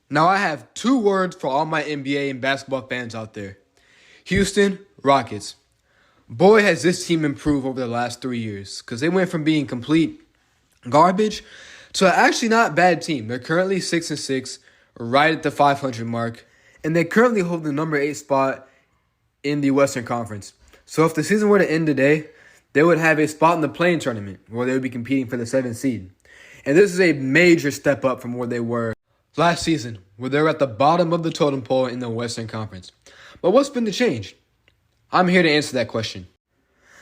Now I have two words for all my NBA and basketball fans out there. Houston Rockets. Boy, has this team improved over the last 3 years, because they went from being complete garbage to actually not a bad team. They're currently 6-6, right at the 500 mark, and they currently hold the number 8 spot in the Western Conference. So if the season were to end today, they would have a spot in the play-in tournament where they would be competing for the 7th seed. And this is a major step up from where they were last season, where they were at the bottom of the totem pole in the Western Conference. But what's been the change? I'm here to answer that question.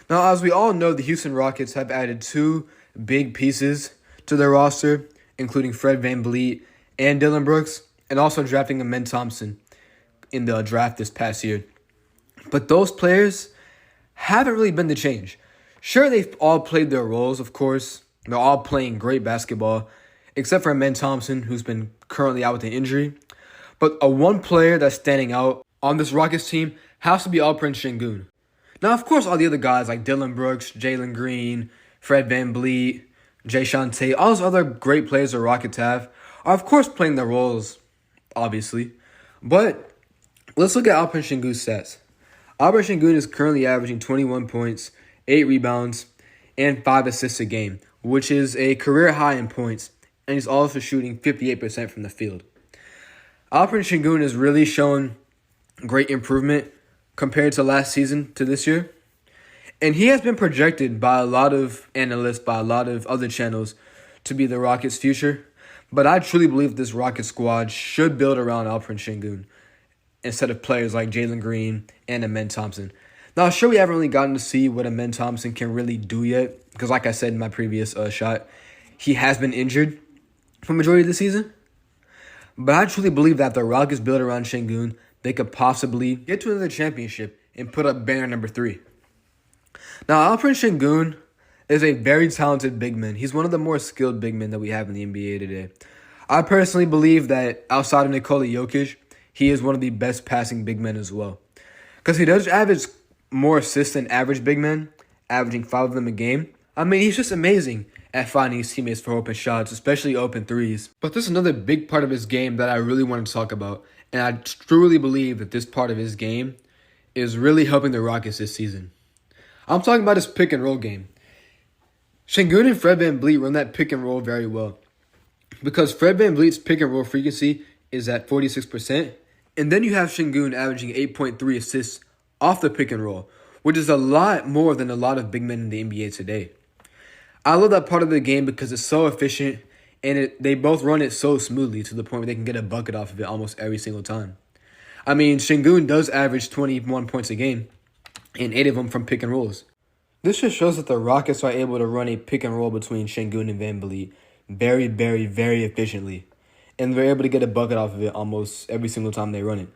Now, as we all know, the Houston Rockets have added two big pieces to their roster, including Fred VanVleet and Dillon Brooks, and also drafting Amen Thompson in the draft this past year. But those players haven't really been the change. Sure, they've all played their roles, of course. They're all playing great basketball, except for Amen Thompson, who's been currently out with an injury. But a one player that's standing out on this Rockets team has to be Alperen Sengun. Now, of course, all the other guys like Dillon Brooks, Jalen Green, Fred VanVleet, Jae'Sean Tate, all those other great players the Rockets have are, of course, playing their roles, obviously. But let's look at Alperen Sengun's stats. Alperen Sengun is currently averaging 21 points, 8 rebounds, and 5 assists a game, which is a career high in points, and he's also shooting 58% from the field. Alperen Sengun has really shown great improvement compared to last season to this year. And he has been projected by a lot of analysts, by a lot of other channels, to be the Rockets' future. But I truly believe this Rockets squad should build around Alperen Sengun instead of players like Jalen Green and Amen Thompson. Now, sure, we haven't really gotten to see what Amen Thompson can really do yet, because like I said in my previous shot, he has been injured for the majority of the season. But I truly believe that if the Rockets build around Sengun, they could possibly get to another championship and put up banner number 3. Now, Alperen Sengun is a very talented big man. He's one of the more skilled big men that we have in the NBA today. I personally believe that outside of Nikola Jokic, he is one of the best passing big men as well. Because he does average more assists than average big men, averaging 5 of them a game. I mean, he's just amazing at finding his teammates for open shots, especially open threes. But there's another big part of his game that I really want to talk about. And I truly believe that this part of his game is really helping the Rockets this season. I'm talking about his pick and roll game. Sengun and Fred VanVleet run that pick and roll very well, because Fred VanVleet's pick and roll frequency is at 46%. And then you have Sengun averaging 8.3 assists off the pick and roll, which is a lot more than a lot of big men in the NBA today. I love that part of the game because it's so efficient, and they both run it so smoothly to the point where they can get a bucket off of it almost every single time. I mean, Sengun does average 21 points a game, and 8 of them from pick and rolls. This just shows that the Rockets are able to run a pick and roll between Sengun and VanVleet very, very, very efficiently, and they're able to get a bucket off of it almost every single time they run it.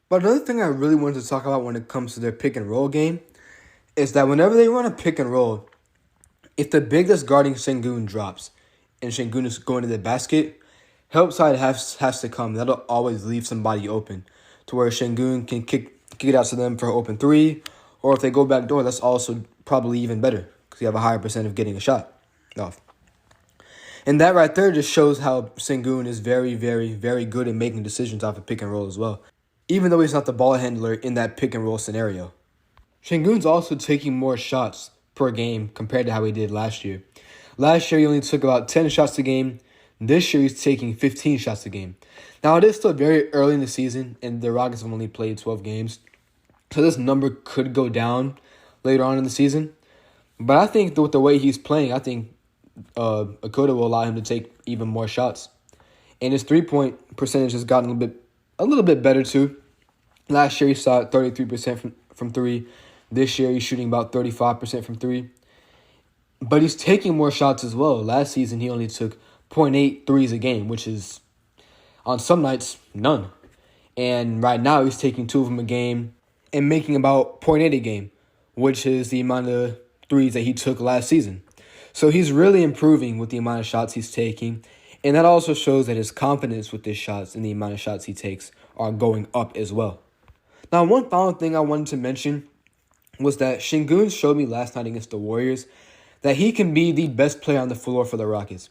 But another thing I really wanted to talk about when it comes to their pick and roll game is that whenever they run a pick and roll, if the big that's guarding Sengun drops and Sengun is going to the basket, help side has to come. That'll always leave somebody open to where Sengun can kick it out to them for an open 3, or if they go back door, that's also probably even better because you have a higher percent of getting a shot off. And that right there just shows how Sengun is very, very, very good at making decisions off of pick and roll as well, even though he's not the ball handler in that pick and roll scenario. Sengun's also taking more shots per game compared to how he did last year. Last year, he only took about 10 shots a game. This year, he's taking 15 shots a game. Now, it is still very early in the season, and the Rockets have only played 12 games. So this number could go down later on in the season. But I think with the way he's playing, I think Akota will allow him to take even more shots. And his three-point percentage has gotten a little bit better too. Last year, he shot 33% from 3. This year, he's shooting about 35% from 3. But he's taking more shots as well. Last season, he only took 0.8 threes a game, which is, on some nights, none. And right now, he's taking 2 of them a game and making about 0.8 a game, which is the amount of threes that he took last season. So he's really improving with the amount of shots he's taking. And that also shows that his confidence with his shots and the amount of shots he takes are going up as well. Now, one final thing I wanted to mention was that Sengun showed me last night against the Warriors that he can be the best player on the floor for the Rockets.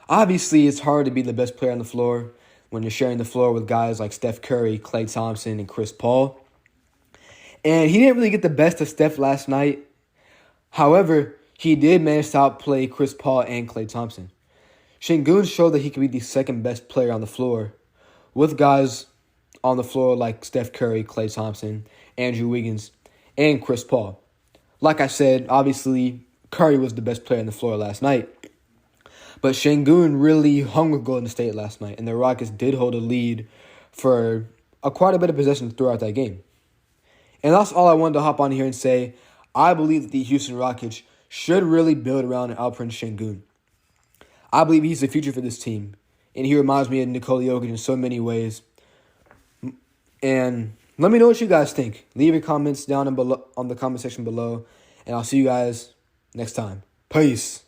Obviously, it's hard to be the best player on the floor. when you're sharing the floor with guys like Steph Curry, Klay Thompson, and Chris Paul. And he didn't really get the best of Steph last night. However, he did manage to outplay Chris Paul and Klay Thompson. Sengun showed that he could be the second best player on the floor, with guys on the floor like Steph Curry, Klay Thompson, Andrew Wiggins, and Chris Paul. Like I said, obviously, Curry was the best player on the floor last night. But Sengun really hung with Golden State last night, and the Rockets did hold a lead for quite a bit of possession throughout that game. And that's all I wanted to hop on here and say. I believe that the Houston Rockets should really build around Alperen Sengun. I believe he's the future for this team, and he reminds me of Nikola Jokic in so many ways. And let me know what you guys think. Leave your comments down on the comment section below, and I'll see you guys next time. Peace.